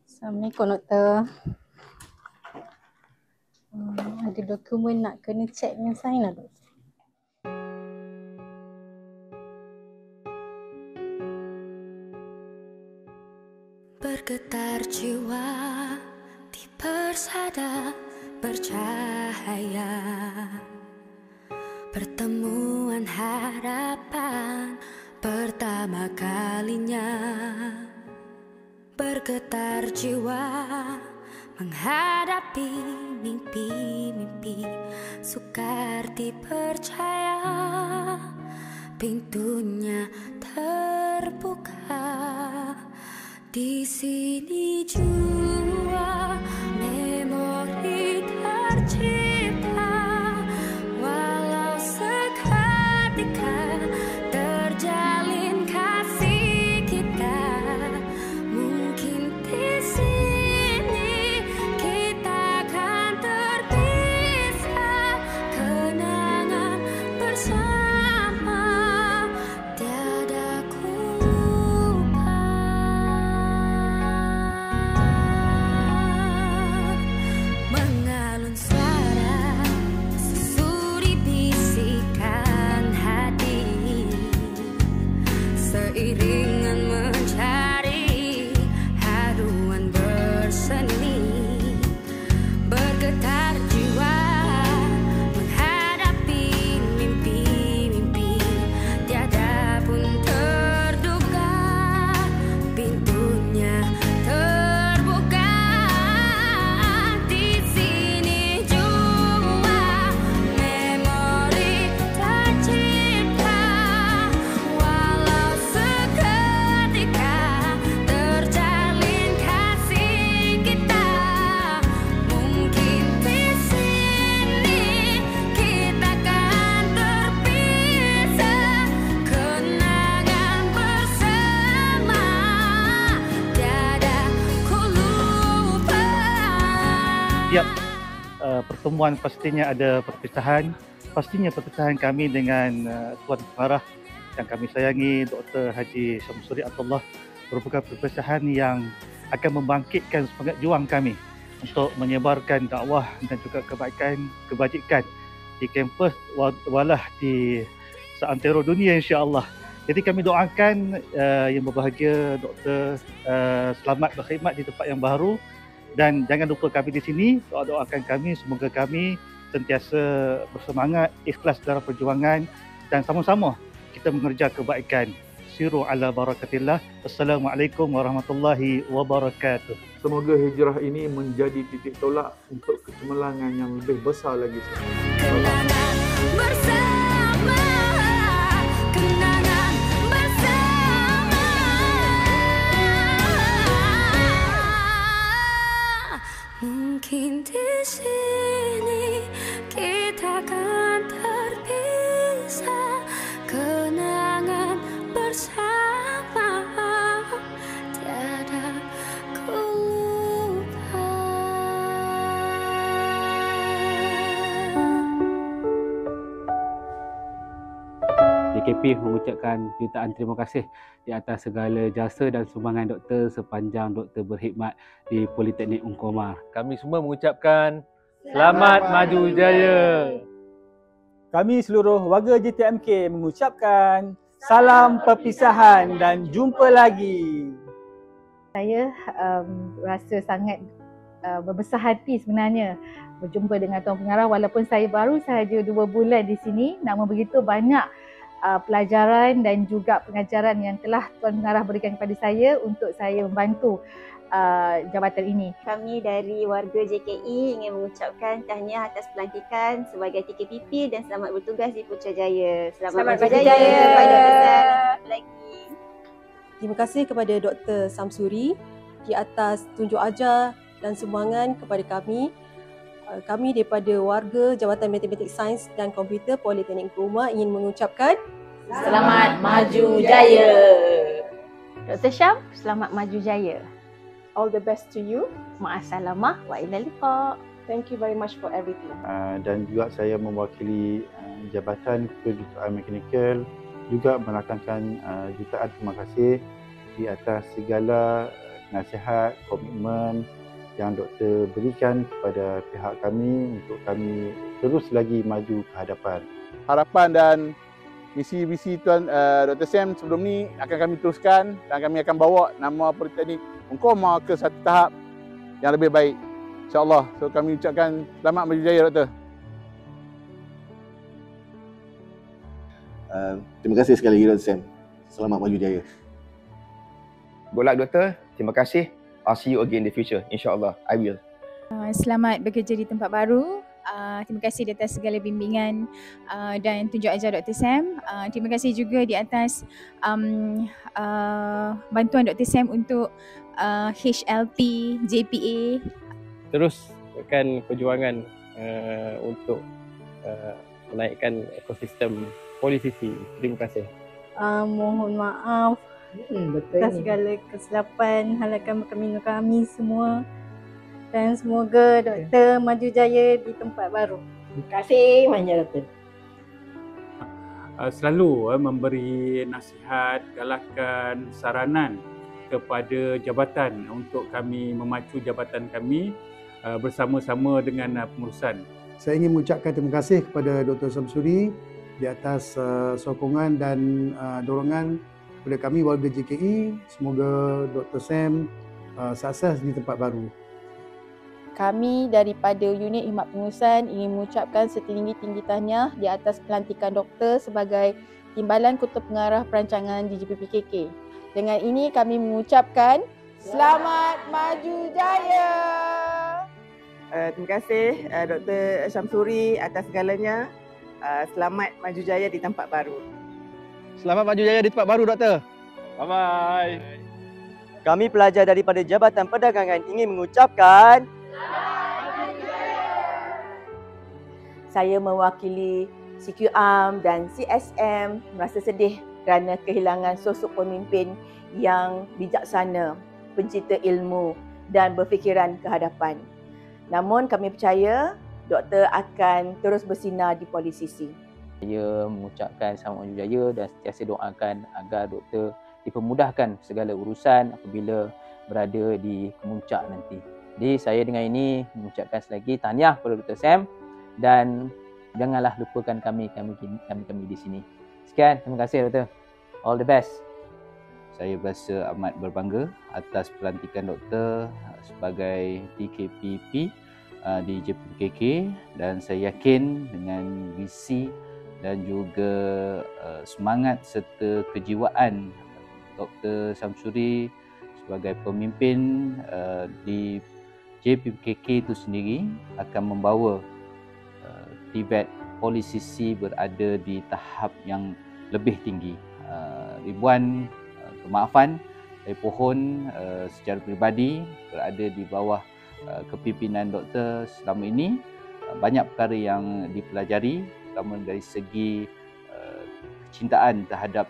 Assalamualaikum doktor. Ada dokumen nak kena check dengan saya nak doktor? Bergetar jiwa di persada bercahaya, pertemuan harapan pertama kalinya. Bergetar jiwa menghadapi mimpi-mimpi, sukar dipercaya pintunya terbuka. Di sini jua memori tercipta, walau seketika terjalin kasih kita. Mungkin di sini kita akan terpisah, kenangan bersama tiada ku lupa. Mengalun suara sesuri bisikan hati, seiringan mencari haruan berseni. Bergetar jiwa menghadapi mimpi-mimpi, tiada pun terduga pintunya terbuka. Di sini jua memori tercipta, walau seketika terjalin kasih kita. Mungkin di sini kita akan terpisah, kenangan bersama tiada ku lupa. Tiap pertemuan pastinya ada perpisahan. Pastinya perpisahan kami dengan Tuan Pengarah yang kami sayangi, Dr. Haji Syamsuri Atullah, merupakan perpisahan yang akan membangkitkan semangat juang kami untuk menyebarkan dakwah dan juga kebajikan di kampus walah di seantero dunia, insya-Allah. Jadi kami doakan yang berbahagia Doktor selamat berkhidmat di tempat yang baru, dan jangan lupa kami di sini, doakan kami semoga kami sentiasa bersemangat, ikhlas dalam perjuangan dan sama-sama kita mengerja kebaikan. Siru ala barakatillah. Assalamualaikum warahmatullahi wabarakatuh. Semoga hijrah ini menjadi titik tolak untuk kecemerlangan yang lebih besar lagi. Kenangan bersama, kenangan bersama. Mungkin di sini kita akan terpisah, kenangan bersama tiada ku lupa. JKP mengucapkan jutaan terima kasih di atas segala jasa dan sumbangan doktor sepanjang doktor berkhidmat di Politeknik Ungkomar. Kami semua mengucapkan selamat maju jaya. Kami seluruh warga JTMK mengucapkan salam perpisahan dan jumpa lagi. Saya rasa sangat berbesar hati sebenarnya berjumpa dengan Tuan Pengarah, walaupun saya baru sahaja 2 bulan di sini, namun begitu banyak pelajaran dan juga pengajaran yang telah Tuan Pengarah berikan kepada saya untuk saya membantu jabatan ini. Kami dari warga JKE ingin mengucapkan tahniah atas pelantikan sebagai TKPP dan selamat bertugas di Putrajaya. Selamat berjaya kepada besar lagi. Terima kasih kepada Dr. Syamsuri di atas tunjuk ajar dan sumbangan kepada kami. Kami daripada warga Jabatan Matematik Sains dan Komputer Politeknik Ungkomar ingin mengucapkan Selamat maju jaya. Dr. Syam, selamat maju jaya. all the best to you. Ma'assalamah wa ila liqa. Thank you very much for everything. Dan juga saya mewakili Jabatan Kejuruteraan Mekanikal juga merakamkan jutaan terima kasih di atas segala nasihat, komitmen yang doktor berikan kepada pihak kami untuk kami terus lagi maju ke hadapan. Harapan dan misi-misi Tuan Dr. Sam sebelum ni akan kami teruskan dan kami akan bawa nama Politeknik Ungkoma ke satu tahap yang lebih baik, insya-Allah. So kami ucapkan selamat maju jaya, Doktor. Terima kasih sekali lagi Dr. Sam. Selamat maju jaya. Good luck, Doktor. Terima kasih. I'll see you again in the future. InsyaAllah, I will. Selamat bekerja di tempat baru. Terima kasih di atas segala bimbingan dan tunjuk ajar Dr. Sam. Terima kasih juga di atas bantuan Dr. Sam untuk HLP, JPA. Teruskan perjuangan untuk menaikkan ekosistem polisisi. Terima kasih. Mohon maaf atas segala kesilapan halakan kami semua, dan semoga doktor maju jaya di tempat baru. Terima kasih banyak, Doktor. Selalu memberi nasihat, galakan, saranan kepada jabatan untuk kami memacu jabatan kami bersama-sama dengan pengurusan. Saya ingin mengucapkan terima kasih kepada Dr. Samsuri di atas sokongan dan dorongan kepada kami warga JKE. Semoga Dr. Sam sukses di tempat baru. Kami daripada unit khidmat pengurusan ingin mengucapkan setinggi-tinggi tahniah di atas pelantikan doktor sebagai Timbalan Kota Pengarah Perancangan di JPPKK. Dengan ini kami mengucapkan selamat maju jaya. Terima kasih Dr. Syamsuri atas segalanya. Selamat maju jaya di tempat baru. Selamat maju jaya di tempat baru, Doktor. Bye-bye. Kami pelajar daripada Jabatan Perdagangan ingin mengucapkan saya mewakili CQAM dan CSM merasa sedih kerana kehilangan sosok pemimpin yang bijaksana, pencipta ilmu dan berfikiran ke hadapan. Namun kami percaya doktor akan terus bersinar di Polisisi. Saya mengucapkan selamat maju jaya dan sentiasa doakan agar doktor dipermudahkan segala urusan apabila berada di kemuncak nanti. Jadi saya dengan ini mengucapkan sekali lagi tahniah kepada Dr. Sam dan janganlah lupakan kami di sini. Sekian, terima kasih Doktor. All the best. Saya berasa amat berbangga atas pelantikan doktor sebagai DKPP di JPPKK dan saya yakin dengan visi dan juga semangat serta kejiwaan Dr. Samsuri sebagai pemimpin di JPPKK itu sendiri akan membawa Tibet Polisisi berada di tahap yang lebih tinggi. Ribuan kemaafan, saya pohon secara peribadi berada di bawah kepimpinan doktor selama ini. Banyak perkara yang dipelajari, terutama dari segi kecintaan terhadap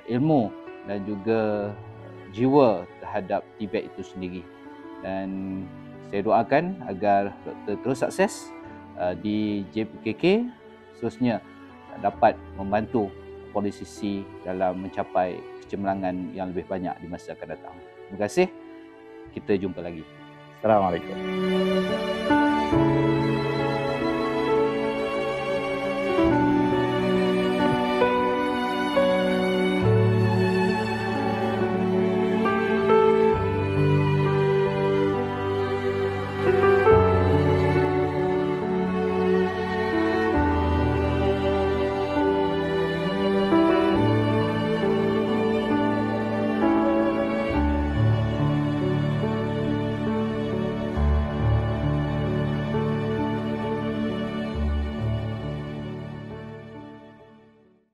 ilmu dan juga jiwa terhadap Tibet itu sendiri. Dan saya doakan agar doktor terus sukses di JPKK, seterusnya dapat membantu Polisisi dalam mencapai kecemerlangan yang lebih banyak di masa akan datang. Terima kasih. Kita jumpa lagi. Assalamualaikum.